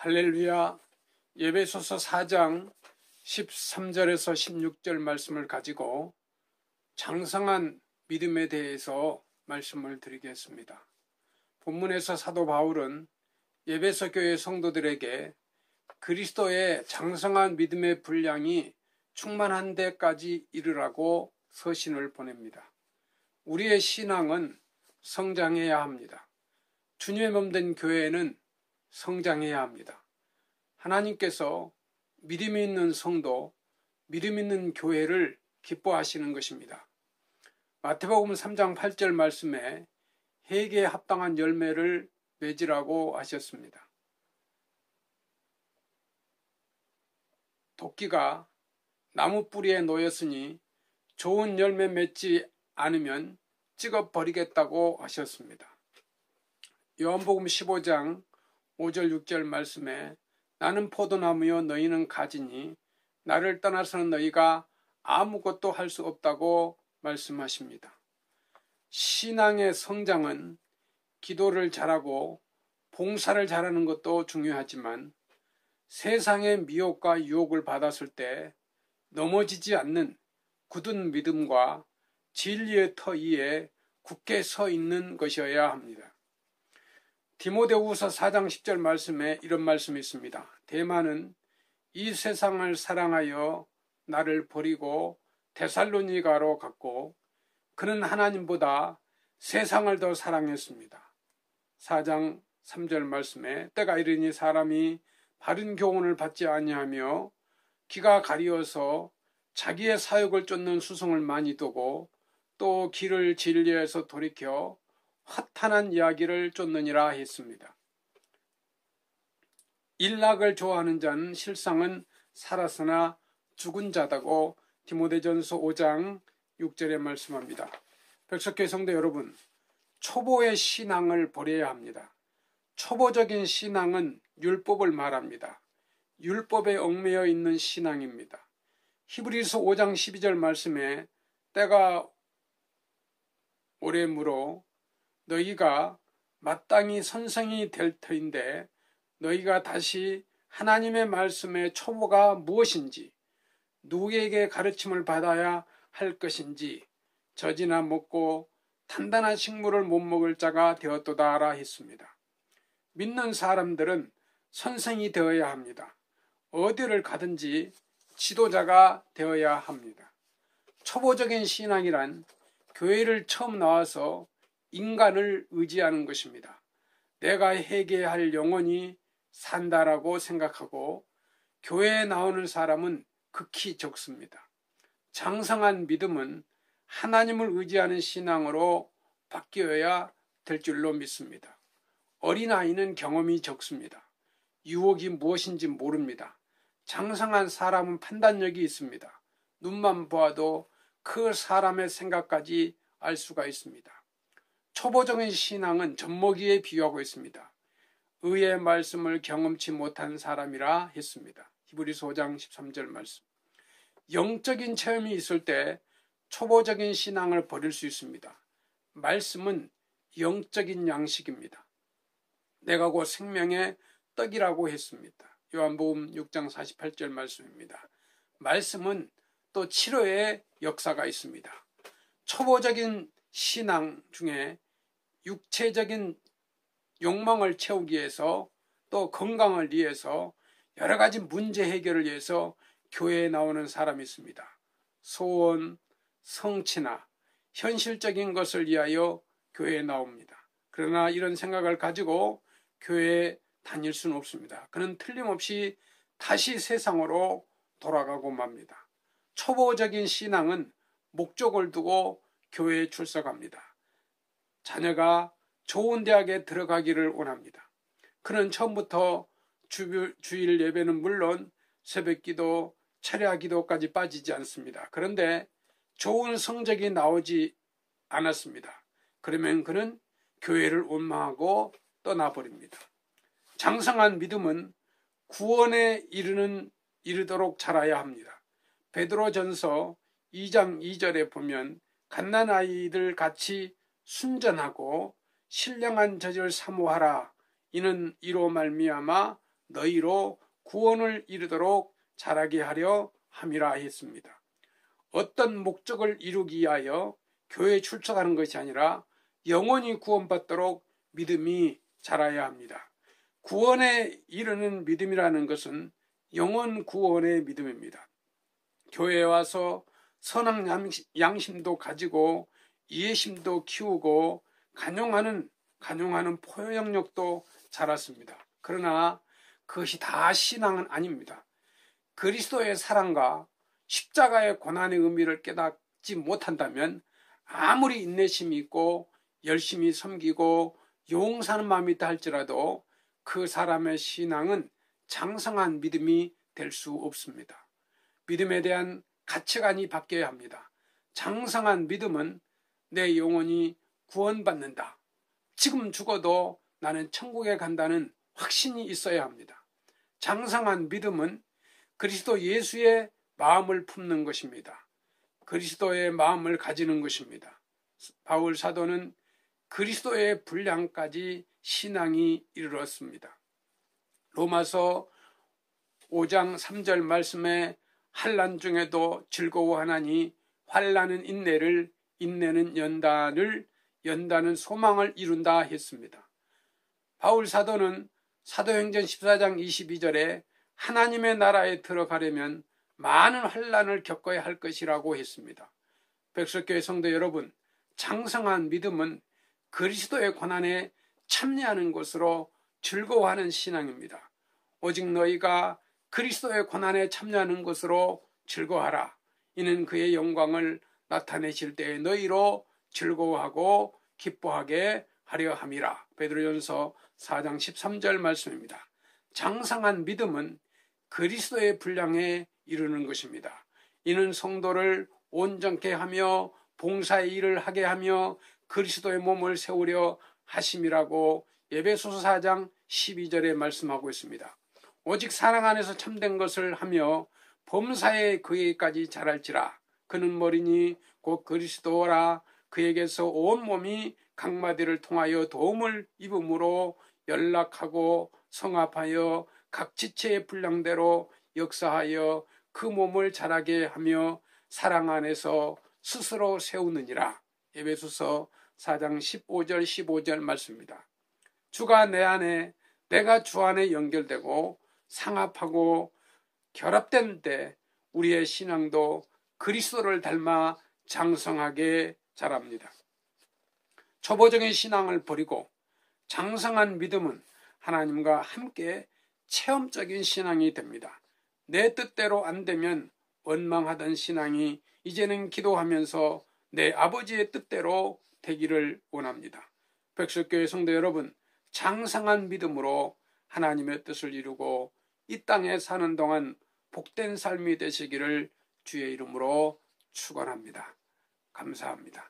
할렐루야. 에베소서 4장 13절에서 16절 말씀을 가지고 장성한 믿음에 대해서 말씀을 드리겠습니다. 본문에서 사도 바울은 에베소 교회 성도들에게 그리스도의 장성한 믿음의 분량이 충만한 데까지 이르라고 서신을 보냅니다. 우리의 신앙은 성장해야 합니다. 주님의 몸 된 교회는 성장해야 합니다. 하나님께서 믿음 있는 성도, 믿음 있는 교회를 기뻐하시는 것입니다. 마태복음 3장 8절 말씀에 회개에 합당한 열매를 맺으라고 하셨습니다. 도끼가 나무 뿌리에 놓였으니 좋은 열매 맺지 않으면 찍어버리겠다고 하셨습니다. 요한복음 15장 5절 6절 말씀에 나는 포도나무요 너희는 가지니 나를 떠나서는 너희가 아무것도 할 수 없다고 말씀하십니다. 신앙의 성장은 기도를 잘하고 봉사를 잘하는 것도 중요하지만 세상의 미혹과 유혹을 받았을 때 넘어지지 않는 굳은 믿음과 진리의 터 위에 굳게 서 있는 것이어야 합니다. 디모데후서 4장 10절 말씀에 이런 말씀이 있습니다. 데마는 이 세상을 사랑하여 나를 버리고 데살로니가로 갔고 그는 하나님보다 세상을 더 사랑했습니다. 4장 3절 말씀에 때가 이르니 사람이 바른 교훈을 받지 아니하며 귀가 가리워서 자기의 사욕을 쫓는 수송을 많이 두고 또 길을 진리에서 돌이켜 허탄한 이야기를 쫓느니라 했습니다. 일락을 좋아하는 자는 실상은 살았으나 죽은 자다고 디모데전서 5장 6절에 말씀합니다. 백석교회 성도 여러분, 초보의 신앙을 버려야 합니다. 초보적인 신앙은 율법을 말합니다. 율법에 얽매여 있는 신앙입니다. 히브리서 5장 12절 말씀에 때가 오래므로 너희가 마땅히 선생이 될 터인데 너희가 다시 하나님의 말씀의 초보가 무엇인지 누구에게 가르침을 받아야 할 것인지 젖이나 먹고 단단한 식물을 못 먹을 자가 되었도다라 했습니다. 믿는 사람들은 선생이 되어야 합니다. 어디를 가든지 지도자가 되어야 합니다. 초보적인 신앙이란 교회를 처음 나와서 인간을 의지하는 것입니다. 내가 회개할 영혼이 산다라고 생각하고 교회에 나오는 사람은 극히 적습니다. 장성한 믿음은 하나님을 의지하는 신앙으로 바뀌어야 될 줄로 믿습니다. 어린아이는 경험이 적습니다. 유혹이 무엇인지 모릅니다. 장성한 사람은 판단력이 있습니다. 눈만 보아도 그 사람의 생각까지 알 수가 있습니다. 초보적인 신앙은 젖먹이에 비유하고 있습니다. 의의 말씀을 경험치 못한 사람이라 했습니다. 히브리서 5장 13절 말씀. 영적인 체험이 있을 때 초보적인 신앙을 버릴 수 있습니다. 말씀은 영적인 양식입니다. 내가 곧 생명의 떡이라고 했습니다. 요한복음 6장 48절 말씀입니다. 말씀은 또 치료의 역사가 있습니다. 초보적인 신앙 중에 육체적인 욕망을 채우기 위해서 또 건강을 위해서 여러 가지 문제 해결을 위해서 교회에 나오는 사람이 있습니다. 소원, 성취나 현실적인 것을 위하여 교회에 나옵니다. 그러나 이런 생각을 가지고 교회에 다닐 수는 없습니다. 그는 틀림없이 다시 세상으로 돌아가고 맙니다. 초보적인 신앙은 목적을 두고 교회에 출석합니다. 자녀가 좋은 대학에 들어가기를 원합니다. 그는 처음부터 주일 예배는 물론 새벽기도, 철야기도까지 빠지지 않습니다. 그런데 좋은 성적이 나오지 않았습니다. 그러면 그는 교회를 원망하고 떠나버립니다. 장성한 믿음은 구원에 이르도록 자라야 합니다. 베드로전서 2장 2절에 보면 갓난아이들 같이 순전하고 신령한 젖을 사모하라. 이는 이로 말미암아 너희로 구원을 이루도록 자라게 하려 함이라 했습니다. 어떤 목적을 이루기 위하여 교회에 출석하는 것이 아니라 영원히 구원받도록 믿음이 자라야 합니다. 구원에 이르는 믿음이라는 것은 영원 구원의 믿음입니다. 교회에 와서 선한 양심도 가지고 이해심도 키우고 간용하는 포용력도 자랐습니다. 그러나 그것이 다 신앙은 아닙니다. 그리스도의 사랑과 십자가의 고난의 의미를 깨닫지 못한다면 아무리 인내심이 있고 열심히 섬기고 용서하는 마음이 있다 할지라도 그 사람의 신앙은 장성한 믿음이 될 수 없습니다. 믿음에 대한 가치관이 바뀌어야 합니다. 장성한 믿음은 내 영혼이 구원받는다. 지금 죽어도 나는 천국에 간다는 확신이 있어야 합니다. 장성한 믿음은 그리스도 예수의 마음을 품는 것입니다. 그리스도의 마음을 가지는 것입니다. 바울 사도는 그리스도의 분량까지 신앙이 이르렀습니다. 로마서 5장 3절 말씀에 환난 중에도 즐거워하나니 환난은 인내를, 인내는 연단을, 연단은 소망을 이룬다 했습니다. 바울 사도는 사도행전 14장 22절에 하나님의 나라에 들어가려면 많은 환난을 겪어야 할 것이라고 했습니다. 백석교회 성도 여러분, 장성한 믿음은 그리스도의 고난에 참여하는 것으로 즐거워하는 신앙입니다. 오직 너희가 그리스도의 고난에 참여하는 것으로 즐거워하라. 이는 그의 영광을 나타내실 때에 너희로 즐거워하고 기뻐하게 하려 함이라. 베드로전서 4장 13절 말씀입니다. 장성한 믿음은 그리스도의 분량에 이르는 것입니다. 이는 성도를 온전케 하며 봉사의 일을 하게 하며 그리스도의 몸을 세우려 하심이라고 에베소서 4장 12절에 말씀하고 있습니다. 오직 사랑 안에서 참된 것을 하며 범사에 그에게까지 자랄지라. 그는 머리니 곧 그리스도라. 그에게서 온 몸이 각 마디를 통하여 도움을 입음으로 연락하고 성합하여 각 지체의 분량대로 역사하여 그 몸을 자라게 하며 사랑 안에서 스스로 세우느니라. 에베소서 4장 15절 말씀입니다. 주가 내 안에, 내가 주 안에 연결되고 상합하고 결합된 때 우리의 신앙도 그리스도를 닮아 장성하게 자랍니다. 초보적인 신앙을 버리고 장성한 믿음은 하나님과 함께 체험적인 신앙이 됩니다. 내 뜻대로 안 되면 원망하던 신앙이 이제는 기도하면서 내 아버지의 뜻대로 되기를 원합니다. 백석교회 성도 여러분, 장성한 믿음으로 하나님의 뜻을 이루고 이 땅에 사는 동안 복된 삶이 되시기를 주의 이름으로 축원합니다. 감사합니다.